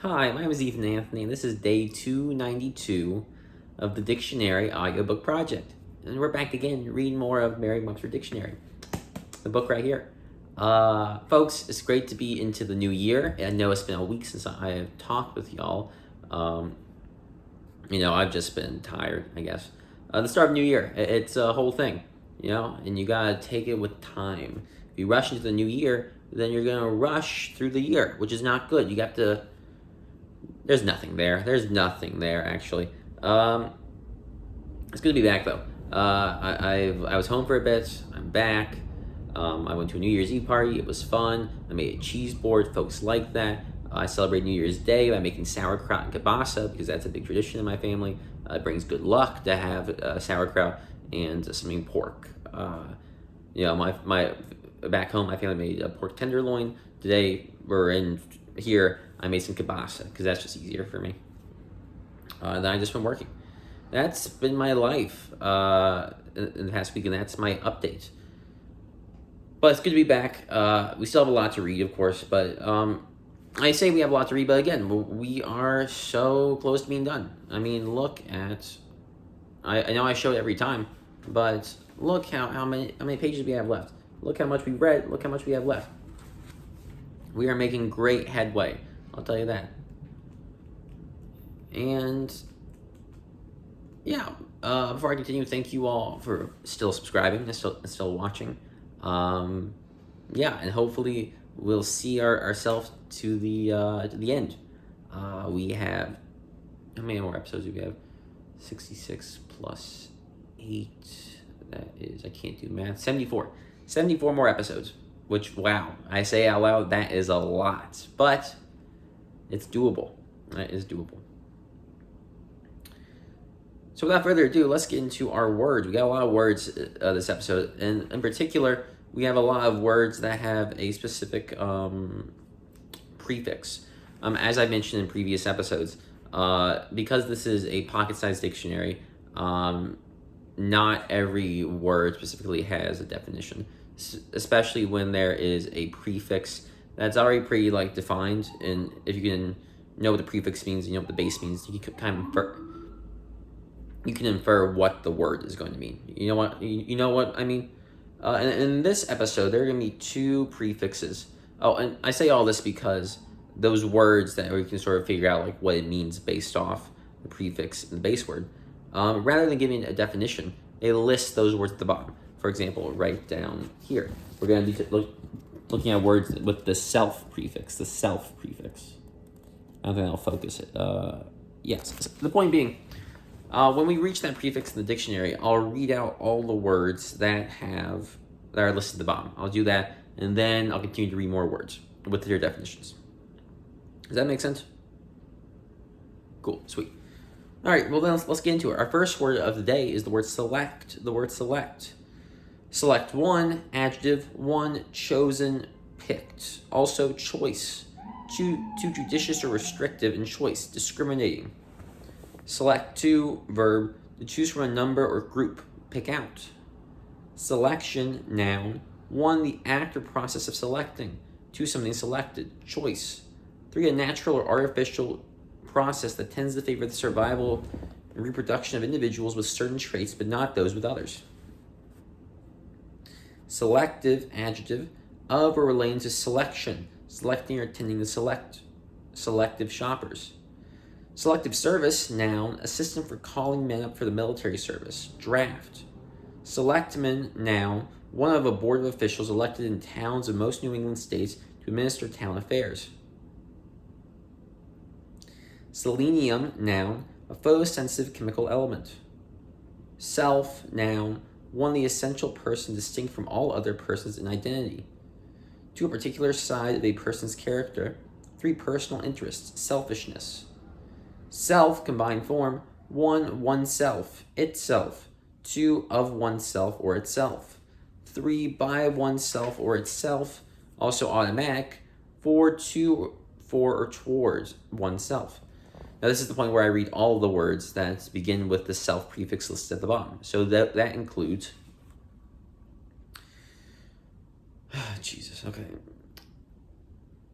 Hi, my name is Ethan Anthony, and this is day 292 of the Dictionary Audiobook Project. And we're back again reading more of Merriam-Webster Dictionary, the book right here. Folks, it's great to be into the new year. I know it's been a week since I have talked with y'all. I've just been tired, I guess. The start of new year, it's a whole thing, and you gotta take it with time. If you rush into the new year, then you're gonna rush through the year, which is not good. You got to. There's nothing there. There's nothing there, actually. It's good to be back, though. I was home for a bit. I'm back. I went to a New Year's Eve party. It was fun. I made a cheese board. Folks like that. I celebrate New Year's Day by making sauerkraut and kielbasa because that's a big tradition in my family. It brings good luck to have sauerkraut and some pork. My back home, my family made a pork tenderloin. Today, we're in here. I made some kielbasa because that's just easier for me. Then I just been working. That's been my life in the past week, and that's my update. But it's good to be back. We still have a lot to read, of course, but I say we have a lot to read, but again, we are so close to being done. I mean, look at... I know I show it every time, but look how many pages we have left. Look how much we read. Look how much we have left. We are making great headway. I'll tell you that. And yeah, before I continue, thank you all for still subscribing and still watching. And hopefully we'll see ourselves to the end. We have, how many more episodes do we have? 66 plus 8. That is, I can't do math. 74 more episodes. Which, wow, I say out loud, that is a lot. But it's doable. That is doable. So without further ado, let's get into our words. We got a lot of words this episode. And in particular, we have a lot of words that have a specific prefix. As I mentioned in previous episodes, because this is a pocket-sized dictionary, not every word specifically has a definition, especially when there is a prefix that's already pretty defined. And if you can know what the prefix means, you know what the base means, you can kind of infer what the word is going to mean. You know what I mean? And in this episode, there are going to be 2 prefixes. Oh, and I say all this because those words that we can sort of figure out what it means based off the prefix and the base word, rather than giving a definition, they list those words at the bottom. For example, right down here, we're going to be looking at words with the self prefix. The self prefix. I don't think I'll focus it. Yes. The point being, when we reach that prefix in the dictionary, I'll read out all the words that are listed at the bottom. I'll do that, and then I'll continue to read more words with their definitions. Does that make sense? Cool. Sweet. All right. Well, then let's get into it. Our first word of the day is the word select. The word select. Select 1, adjective, 1, chosen, picked. Also, choice. Too judicious or restrictive in choice, discriminating. Select 2, verb, to choose from a number or group, pick out. Selection, noun, 1, the act or process of selecting. 2, something selected, choice. 3, a natural or artificial process that tends to favor the survival and reproduction of individuals with certain traits, but not those with others. Selective, adjective, of or relating to selection, selecting or tending to select. Selective shoppers. Selective service, noun, a system for calling men up for the military service. Draft. Selectman, noun, one of a board of officials elected in towns of most New England states to administer town affairs. Selenium, noun, a photosensitive chemical element. Self, noun, one, the essential person distinct from all other persons in identity. 2, a particular side of a person's character. 3, personal interests, selfishness. Self, combined form, 1, oneself, itself. 2, of oneself or itself. 3, by oneself or itself, also automatic. 4, to, for, or towards oneself. Now, this is the point where I read all the words that begin with the self prefix listed at the bottom. So that includes... Jesus, okay.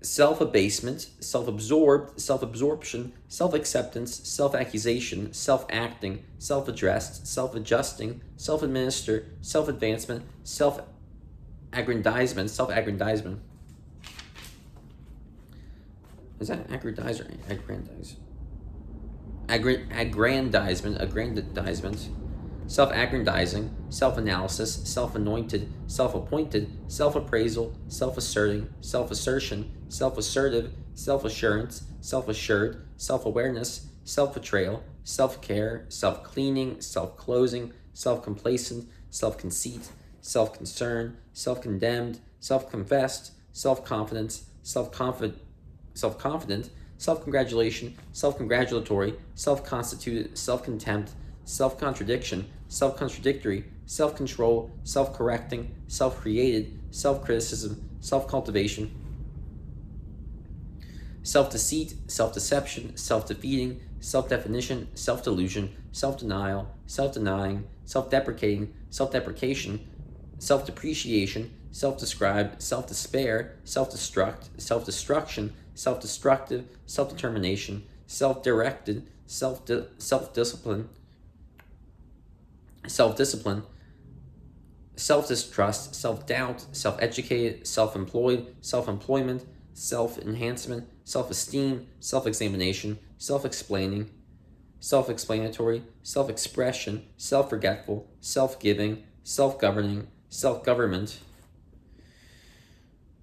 self-abasement, self-absorbed, self-absorption, self-acceptance, self-accusation, self-acting, self-addressed, self-adjusting, self-administer, self-advancement, self-aggrandizement, self-aggrandizement. Is that aggrandize or aggrandize? Aggrandizement, self-aggrandizing, self-analysis, self-anointed, self-appointed, self-appraisal, self-asserting, self-assertion, self-assertive, self-assurance, self-assured, self-awareness, self-betrayal, self-care, self-cleaning, self-closing, self-complacent, self-conceit, self-concern, self-condemned, self-confessed, self-confidence, self-confident, self-congratulation, self-congratulatory, self-constituted, self-contempt, self-contradiction, self-contradictory, self-control, self-correcting, self-created, self-criticism, self-cultivation, self-deceit, self-deception, self-defeating, self-definition, self-delusion, self-denial, self-denying, self-deprecating, self-deprecation, self-depreciation, self-described, self-despair, self-destruct, self-destruction, self-destructive, self-determination, self-directed, self-discipline, self-distrust, self-doubt, self-educated, self-employed, self-employment, self-enhancement, self-esteem, self-examination, self-explaining, self-explanatory, self-expression, self-forgetful, self-giving, self-governing, self-government,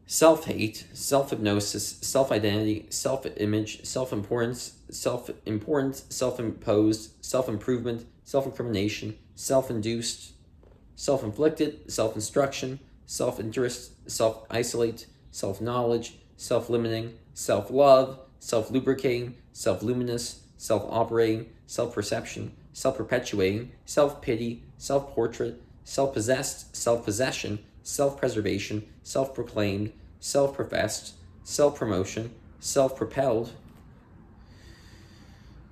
self-hate, self-hypnosis, self-identity, self-image, self-importance, self-imposed, self-improvement, self-incrimination, self-induced, self-inflicted, self-instruction, self-interest, self-isolate, self-knowledge, self-limiting, self-love, self-lubricating, self-luminous, self-operating, self-perception, self-perpetuating, self-pity, self-portrait, self-possessed, self-possession, self-preservation, self-proclaimed, self-professed, self-promotion, self-propelled,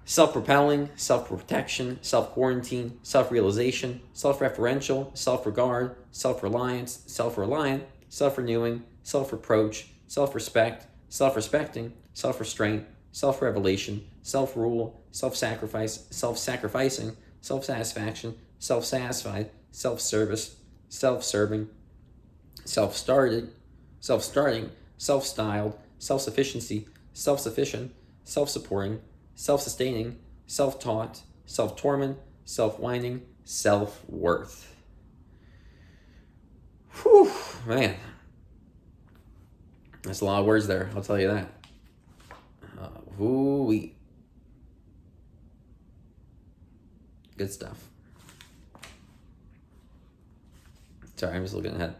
self-propelling, self-protection, self-quarantine, self-realization, self-referential, self-regard, self-reliance, self-reliant, self-renewing, self-reproach, self-respect, self-respecting, self-restraint, self-revelation, self-rule, self-sacrifice, self-sacrificing, self-satisfaction, self-satisfied, self-service, self-serving, self-starting, self-styled, self-sufficiency, self-sufficient, self-supporting, self-sustaining, self-taught, self-torment, self-whining, self-worth. Whew, man. That's a lot of words there, I'll tell you that. Woo-wee. Good stuff. Sorry, I'm just looking ahead.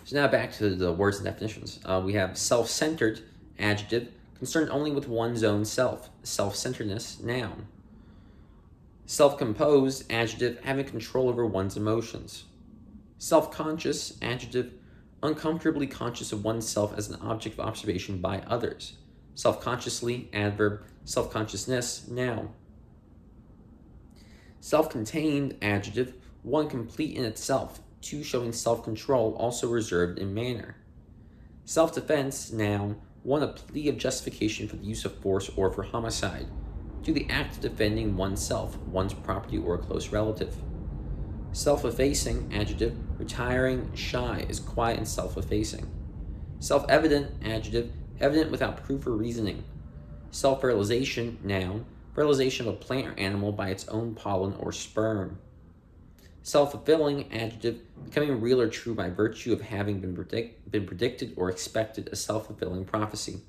So now back to the words and definitions. We have self-centered, adjective, concerned only with one's own self. Self-centeredness, noun. Self-composed, adjective, having control over one's emotions. Self-conscious, adjective, uncomfortably conscious of oneself as an object of observation by others. Self-consciously, adverb, self-consciousness, noun. Self-contained, adjective, one complete in itself, two showing self-control, also reserved in manner. Self-defense, noun, one a plea of justification for the use of force or for homicide, to the act of defending oneself, one's property, or a close relative. Self-effacing, adjective, retiring, shy, is quiet and self-effacing. Self-evident, adjective, evident without proof or reasoning. Self-fertilization, noun, fertilization of a plant or animal by its own pollen or sperm. Self-fulfilling, adjective, becoming real or true by virtue of having been predicted or expected, a self-fulfilling prophecy.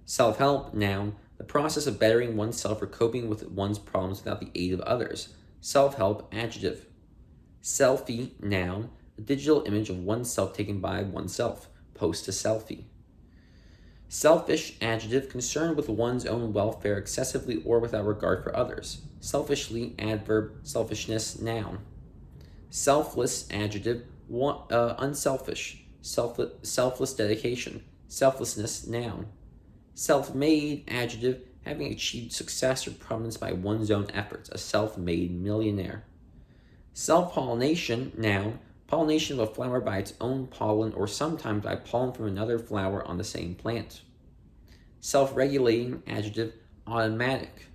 Self-help, noun, the process of bettering oneself or coping with one's problems without the aid of others. Self-help, adjective. Selfie, noun, a digital image of oneself taken by oneself. Post a selfie. Selfish, adjective, concerned with one's own welfare excessively or without regard for others. Selfishly, adverb, selfishness, noun. Selfless, adjective, unselfish. Selfless dedication. Selflessness, noun. Self-made, adjective, having achieved success or prominence by one's own efforts, a self-made millionaire. Self-pollination, noun, pollination of a flower by its own pollen or sometimes by pollen from another flower on the same plant. Self-regulating, adjective, automatic.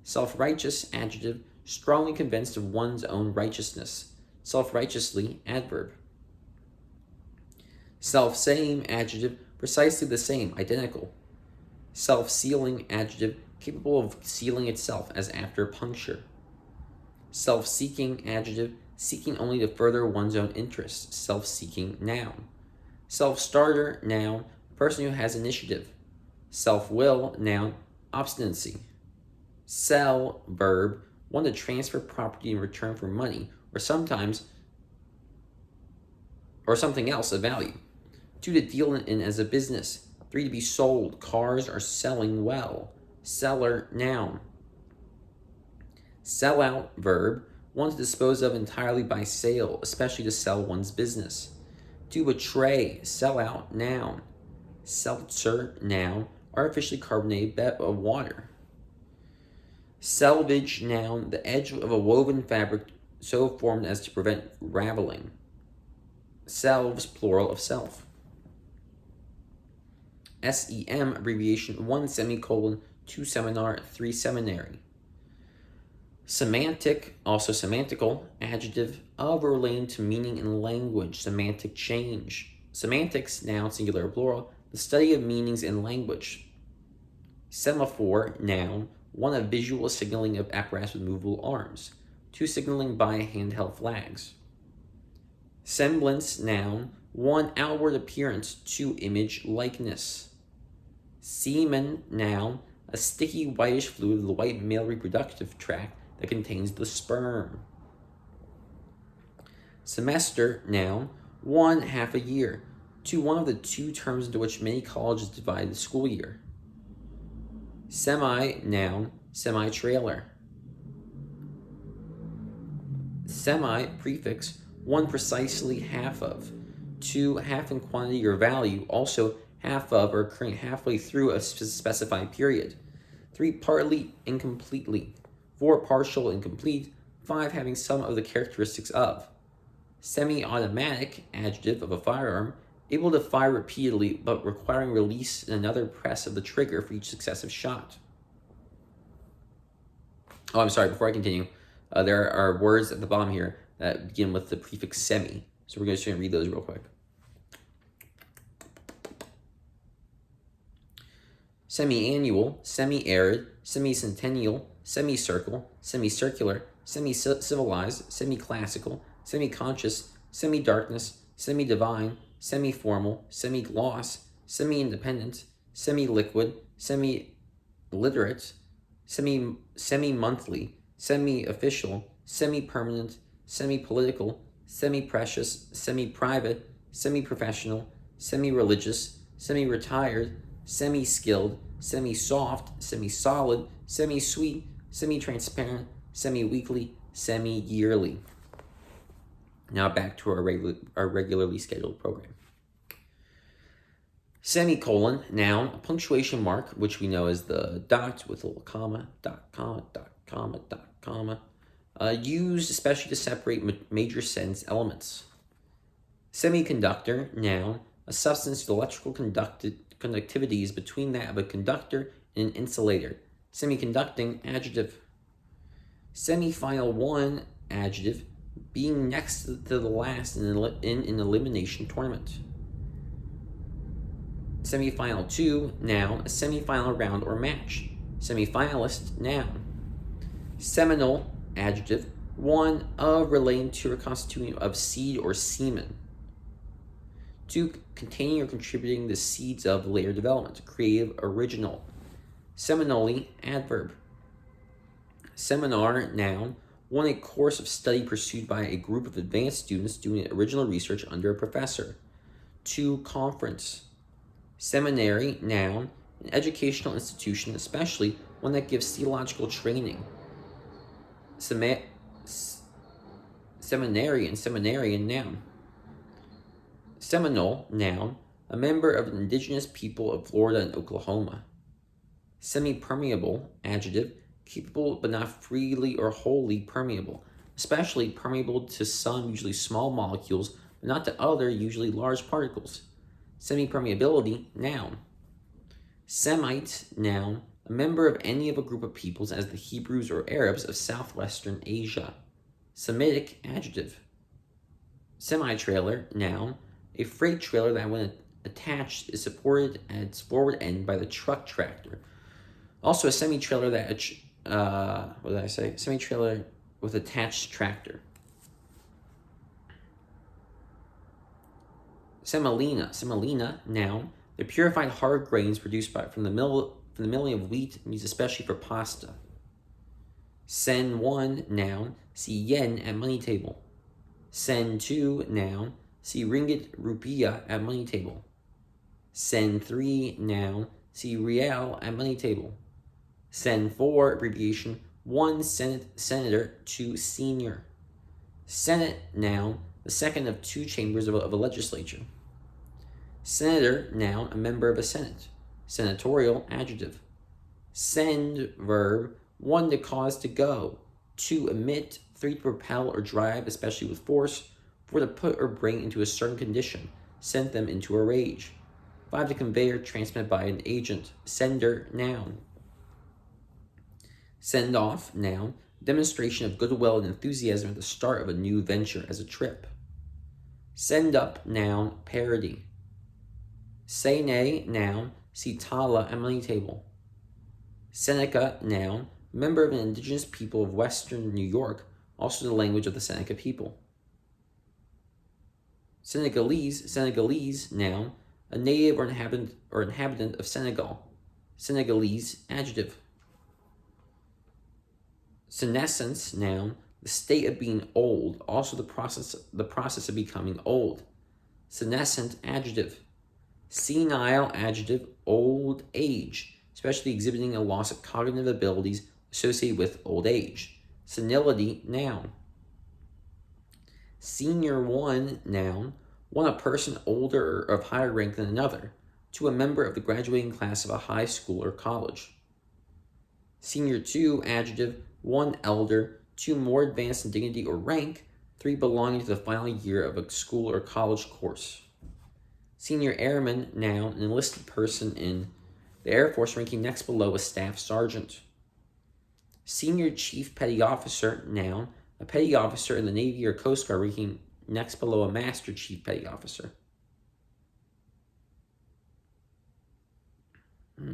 Self-righteous, adjective, strongly convinced of one's own righteousness. Self-righteously, adverb. Self-same, adjective, precisely the same, identical. Self-sealing, adjective, capable of sealing itself as after puncture. Self-seeking, adjective, seeking only to further one's own interests. Self-seeking, noun. Self-starter, noun, person who has initiative. Self-will, noun, obstinacy. Sell, verb, one to transfer property in return for money, or sometimes, or something else of value. 2, to deal in as a business. 3, to be sold. Cars are selling well. Seller, noun. Sell out, verb, one to dispose of entirely by sale, especially to sell one's business. To betray, sell out, noun. Seltzer, noun, artificially carbonated of water. Selvage, noun, the edge of a woven fabric so formed as to prevent raveling. Selves, plural of self. SEM, abbreviation 1 semicolon, 2 seminar, 3 seminary. Semantic, also semantical, adjective, of or relating to meaning in language, semantic change. Semantics, noun, singular or plural, the study of meanings in language. Semaphore, noun, one of visual signaling of apparatus with movable arms. 2, signaling by handheld flags. Semblance, noun, 1, outward appearance. 2, image likeness. Semen, noun, a sticky whitish fluid of the white male reproductive tract that contains the sperm. Semester, noun, 1, half a year. 2, one of the 2 terms into which many colleges divide the school year. Semi, noun, semi-trailer. Semi, prefix, 1 precisely half of. 2, half in quantity or value, also half of or occurring halfway through a specified period. 3, partly, incompletely. 4, partial, incomplete. 5, having some of the characteristics of. Semi-automatic, adjective, of a firearm, able to fire repeatedly but requiring release and another press of the trigger for each successive shot. Oh, I'm sorry, before I continue, there are words at the bottom here that begin with the prefix semi. So we're just going to read those real quick. Semi-annual, semi-arid, semi-centennial, semicircle, semicircular, semi-civilized, semi-classical, semi-conscious, semi-darkness, semi-divine, semi-formal, semi-gloss, semi-independent, semi-liquid, semi-literate, semi-monthly, semi-official, semi-permanent, semi-political, semi-precious, semi-private, semi-professional, semi-religious, semi-retired, semi-skilled, semi-soft, semi-solid, semi-sweet, semi-transparent, semi-weekly, semi-yearly. Now back to our regularly scheduled program. Semicolon, noun, a punctuation mark, which we know as the dot with a little comma, dot, comma, dot, comma, dot, comma, used especially to separate major sentence elements. Semiconductor, noun, a substance with electrical conductivity is between that of a conductor and an insulator. Semiconducting, adjective. Semifinal 1, adjective, being next to the last in an elimination tournament. Semifinal 2, noun, a semifinal round or match. Semifinalist, noun. Seminal, adjective, 1 of relating to or constituting of seed or semen. 2, containing or contributing the seeds of later development. Creative, original. Seminally, adverb. Seminar, noun, 1, a course of study pursued by a group of advanced students doing original research under a professor. 2, conference. Seminary, noun, an educational institution, especially one that gives theological training. Seminarian, noun. Seminole, noun, a member of the indigenous people of Florida and Oklahoma. Semi-permeable, adjective, capable but not freely or wholly permeable. especially permeable to some, usually small molecules, but not to other, usually large particles. Semi-permeability, noun. Semite, noun, a member of any of a group of peoples as the Hebrews or Arabs of southwestern Asia. Semitic, adjective. Semi-trailer, noun, a freight trailer that when attached is supported at its forward end by the truck tractor. Also a semi-trailer that, what did I say? Semi-trailer with attached tractor. Semolina, noun, the purified hard grains produced from the milling of wheat, used especially for pasta. Sen 1, noun, see yen at money table. Sen 2, noun, see ringgit rupiah at money table. Sen 3, noun, see real at money table. Sen 4, abbreviation, 1 senator, 2 senior. Senate, noun, the second of 2 chambers of a legislature. Senator, noun, a member of a senate. Senatorial, adjective. Send, verb, 1 to cause to go. 2, emit. 3, to propel or drive, especially with force. 4, to put or bring into a certain condition. Send them into a rage. 5, to convey or transmit by an agent. Sender, noun. Send off, noun, demonstration of goodwill and enthusiasm at the start of a new venture as a trip. Send up, noun, parody. Say nay, noun, see Tala at money table. Seneca, noun, member of an indigenous people of western New York, also the language of the Seneca people. Senegalese, noun, a native or inhabitant of Senegal. Senegalese, adjective. Senescence, noun, the state of being old, also the process of becoming old. Senescent, adjective. Senile, adjective, old age, especially exhibiting a loss of cognitive abilities associated with old age. Senility, noun. Senior 1, noun, 1 a person older or of higher rank than another, 2 a member of the graduating class of a high school or college. Senior 2, adjective, 1 elder, 2 more advanced in dignity or rank, 3 belonging to the final year of a school or college course. Senior airman, noun, an enlisted person in the Air Force ranking next below a staff sergeant. Senior chief petty officer, noun, a petty officer in the Navy or Coast Guard ranking next below a master chief petty officer. So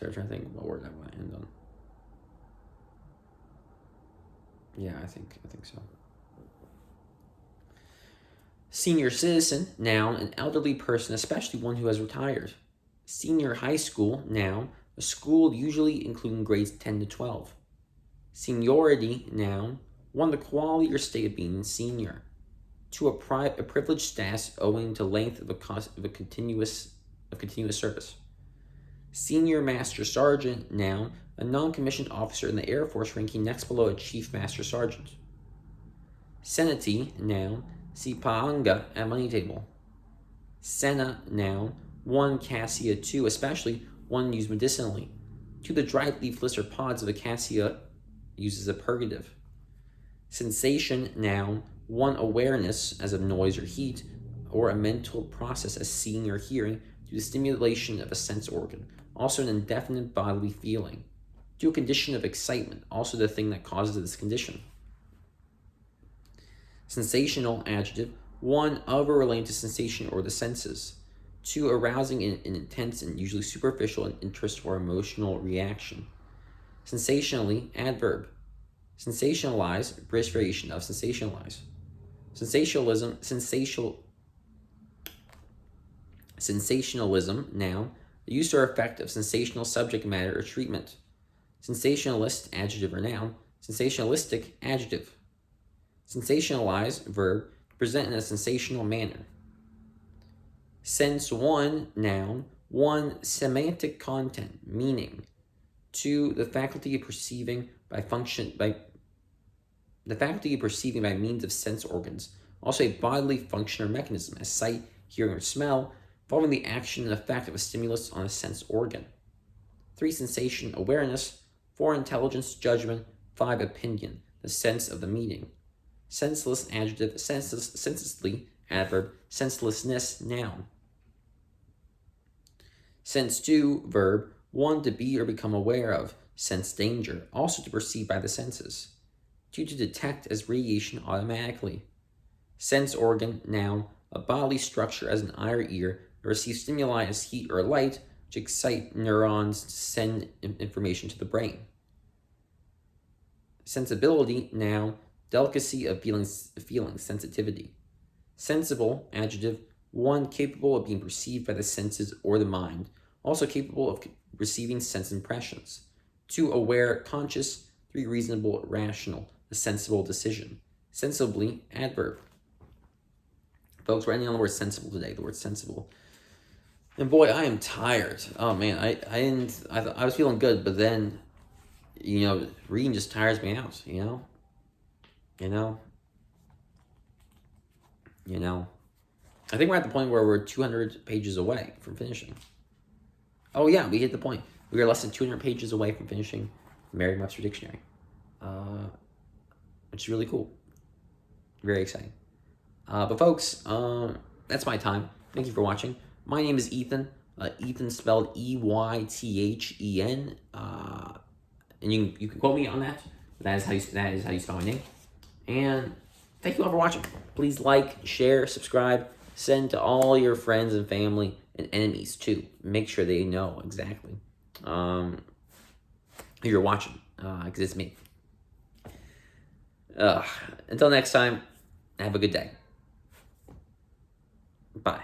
I'm trying to think what word I want to end on. Yeah, I think so. Senior citizen, noun, an elderly person, especially one who has retired. Senior high school, noun, a school usually including grades 10 to 12. Seniority, noun, 1 the quality or state of being senior. 2 a privileged status owing to length of continuous service. Senior master sergeant, noun, a non-commissioned officer in the Air Force ranking next below a chief master sergeant. Senati, noun, see paanga at money table. Senna, noun, 1 cassia, 2 especially 1 used medicinally. 2 the dried leaflets or pods of a cassia used as a purgative. Sensation, noun, 1 awareness as of noise or heat, or a mental process as seeing or hearing due to stimulation of a sense organ, also an indefinite bodily feeling. Due to a condition of excitement, also the thing that causes this condition. Sensational, adjective, 1 of or relating to sensation or the senses. 2 arousing an intense and usually superficial interest or emotional reaction. Sensationally, adverb. Sensationalize, British variation of sensationalize. Sensationalism, noun, the use or effect of sensational subject matter or treatment. Sensationalist, adjective or noun. Sensationalistic, adjective. Sensationalize, verb, present in a sensational manner. Sense 1, noun, 1 semantic content, meaning. 2 the faculty of perceiving by means of sense organs, also a bodily function or mechanism as sight, hearing, or smell, involving the action and effect of a stimulus on a sense organ. 3 sensation awareness, 4, intelligence, judgment. 5, opinion, the sense of the meaning. Senseless, adjective. Senselessly, adverb. Senselessness, noun. Sense 2, verb. 1, to be or become aware of. Sense danger, also to perceive by the senses. 2, to detect as radiation automatically. Sense organ, noun. A bodily structure as an eye or ear that receives stimuli as heat or light, which excite neurons to send information to the brain. Sensibility, noun. Delicacy of feelings, sensitivity. Sensible, adjective. 1, capable of being perceived by the senses or the mind, also capable of receiving sense impressions. 2, aware, conscious. 3, reasonable, rational, a sensible decision. Sensibly, adverb. Folks, we're ending on the word sensible today, the word sensible. And boy, I am tired. Oh man, I was feeling good, but then, reading just tires me out, I think we're at the point where we're 200 pages away from finishing. Oh yeah, we hit the point. We are less than 200 pages away from finishing Merriam-Webster Dictionary, which is really cool. Very exciting. But folks, that's my time. Thank you for watching. My name is Ethan. Ethan spelled Eythen. And you can quote me on that. That is how you spell my name. And thank you all for watching. Please like, share, subscribe, send to all your friends and family and enemies too. Make sure they know exactly who you're watching, because it's me. Until next time, have a good day. Bye.